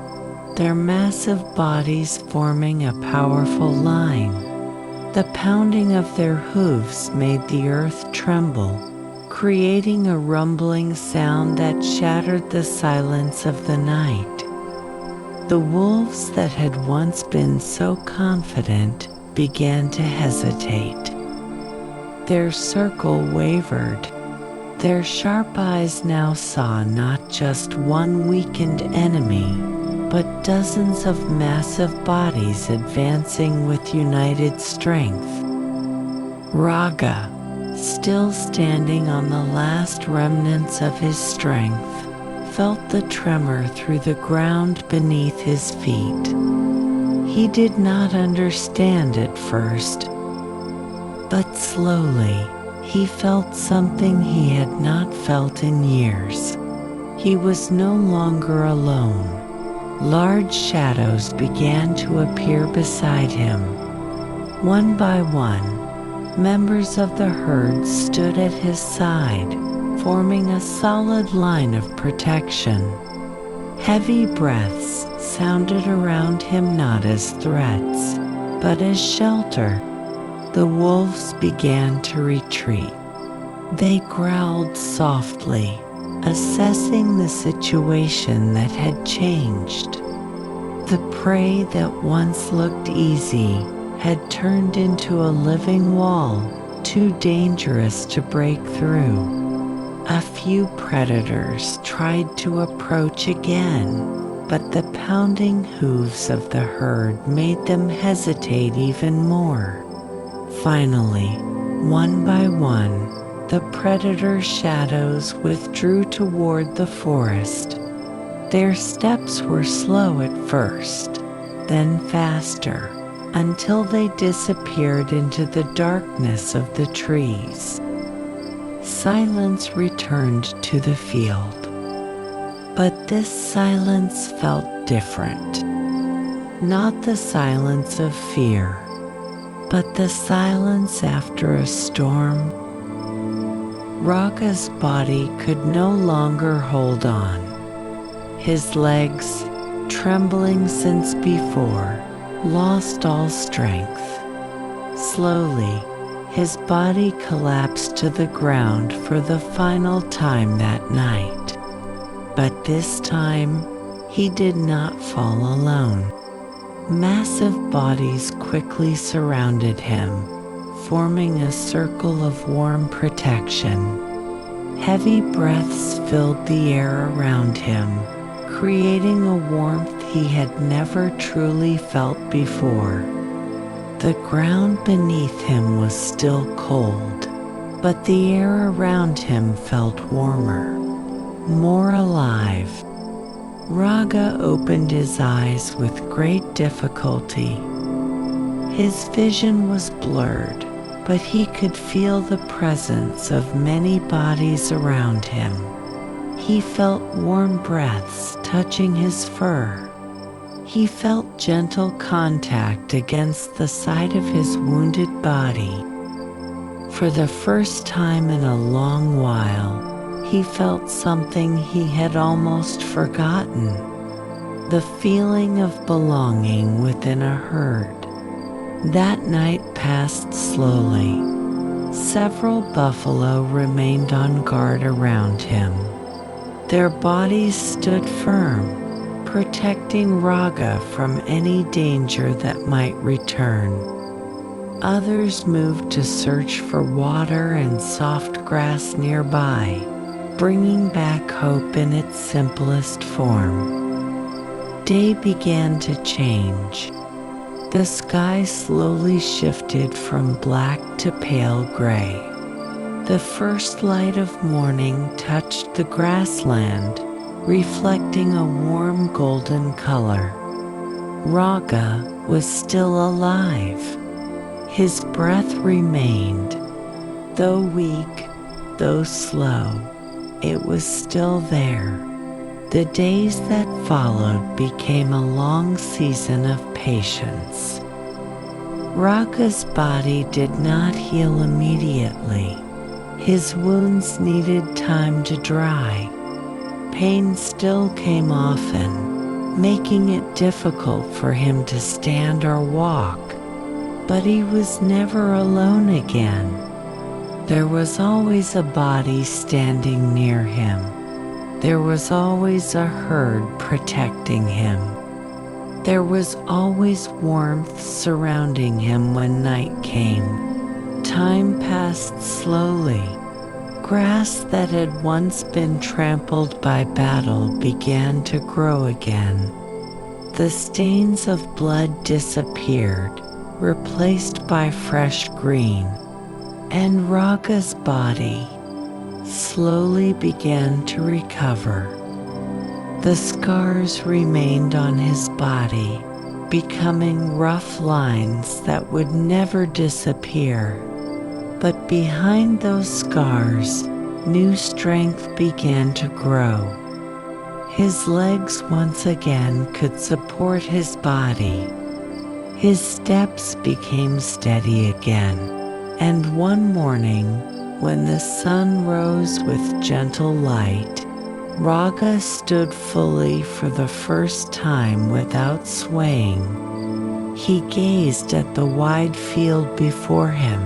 their massive bodies forming a powerful line. The pounding of their hooves made the earth tremble, creating a rumbling sound that shattered the silence of the night. The wolves that had once been so confident began to hesitate. Their circle wavered. Their sharp eyes now saw not just one weakened enemy, but dozens of massive bodies advancing with united strength. Raga, still standing on the last remnants of his strength, felt the tremor through the ground beneath his feet. He did not understand at first, but slowly he felt something he had not felt in years. He was no longer alone. large shadows began to appear beside him. One by one, members of the herd stood at his side, forming a solid line of protection. Heavy breaths sounded around him, not as threats, but as shelter. The wolves began to retreat. They growled softly, assessing the situation that had changed. The prey that once looked easy had turned into a living wall, too dangerous to break through. A few predators tried to approach again, but the pounding hooves of the herd made them hesitate even more. Finally, one by one, the predator shadows withdrew toward the forest. Their steps were slow at first, then faster, until they disappeared into the darkness of the trees. Silence returned to the field. But this silence felt different. Not the silence of fear, but the silence after a storm. Raga's body could no longer hold on. His legs, trembling since before, lost all strength. Slowly, his body collapsed to the ground for the final time that night. But this time, he did not fall alone. Massive bodies quickly surrounded him, forming a circle of warm protection. Heavy breaths filled the air around him, creating a warmth he had never truly felt before. The ground beneath him was still cold, but the air around him felt warmer, more alive. Raga opened his eyes with great difficulty. His vision was blurred, but he could feel the presence of many bodies around him. He felt warm breaths touching his fur. He felt gentle contact against the side of his wounded body. For the first time in a long while, he felt something he had almost forgotten: the feeling of belonging within a herd. That night passed slowly. Several buffalo remained on guard around him. Their bodies stood firm, protecting Raga from any danger that might return. Others moved to search for water and soft grass nearby, bringing back hope in its simplest form. Day began to change. The sky slowly shifted from black to pale gray. The first light of morning touched the grassland, reflecting a warm golden color. Raga was still alive. His breath remained. Though weak, though slow, it was still there. The days that followed became a long season of patience. Raga's body did not heal immediately. His wounds needed time to dry. Pain still came often, making it difficult for him to stand or walk. But he was never alone again. There was always a body standing near him. There was always a herd protecting him. There was always warmth surrounding him when night came. Time passed slowly. Grass that had once been trampled by battle began to grow again. The stains of blood disappeared, replaced by fresh green, and Raga's body slowly began to recover. The scars remained on his body, becoming rough lines that would never disappear. But behind those scars, new strength began to grow. His legs once again could support his body. His steps became steady again, and one morning, when the sun rose with gentle light, Raga stood fully for the first time without swaying. He gazed at the wide field before him,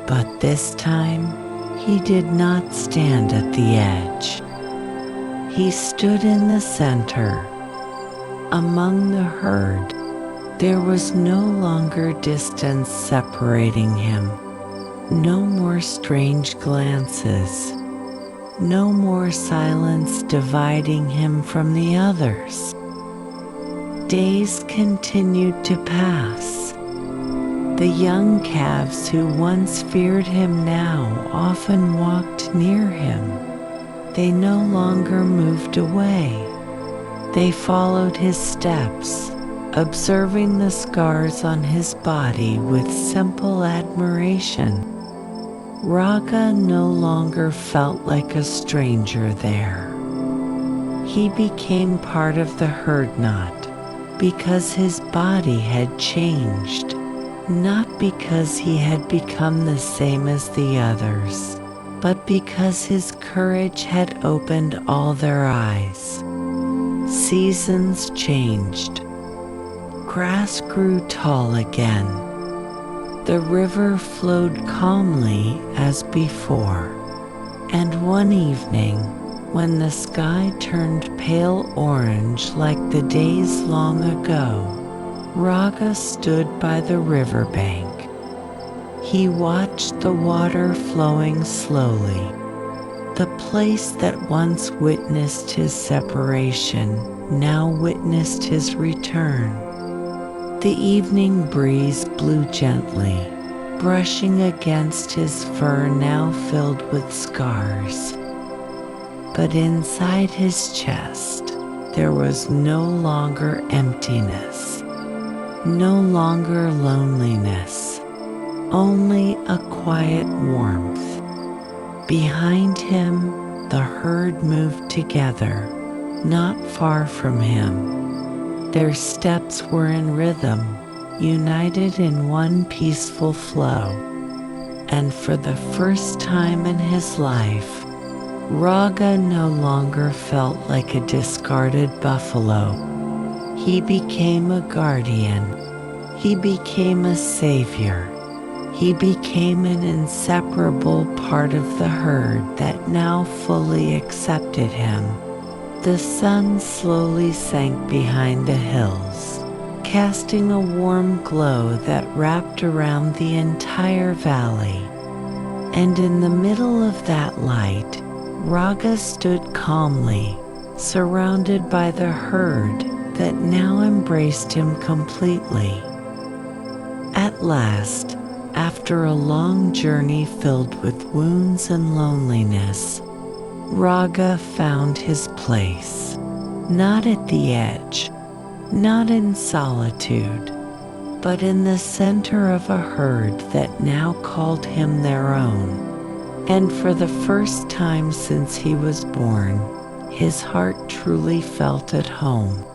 but this time he did not stand at the edge. He stood in the center, among the herd. There was no longer distance separating him, no more strange glances, no more silence dividing him from the others. Days continued to pass. The young calves who once feared him now often walked near him. They no longer moved away. They followed his steps, observing the scars on his body with simple admiration. Raga no longer felt like a stranger there. He became part of the herd not because his body had changed, not because he had become the same as the others, but because his courage had opened all their eyes. Seasons changed. Grass grew tall again. The river flowed calmly as before. And one evening, when the sky turned pale orange like the days long ago, Raga stood by the riverbank. He watched the water flowing slowly. The place that once witnessed his separation now witnessed his return. The evening breeze blew gently, brushing against his fur now filled with scars. But inside his chest, there was no longer emptiness, no longer loneliness, only a quiet warmth. Behind him, the herd moved together, not far from him. Their steps were in rhythm, united in one peaceful flow. And for the first time in his life, Raga no longer felt like a discarded buffalo. He became a guardian. He became a savior. He became an inseparable part of the herd that now fully accepted him. The sun slowly sank behind the hills, casting a warm glow that wrapped around the entire valley. And in the middle of that light, Raga stood calmly, surrounded by the herd that now embraced him completely. At last, after a long journey filled with wounds and loneliness, Raga found his place, not at the edge, not in solitude, but in the center of a herd that now called him their own. And for the first time since he was born, his heart truly felt at home.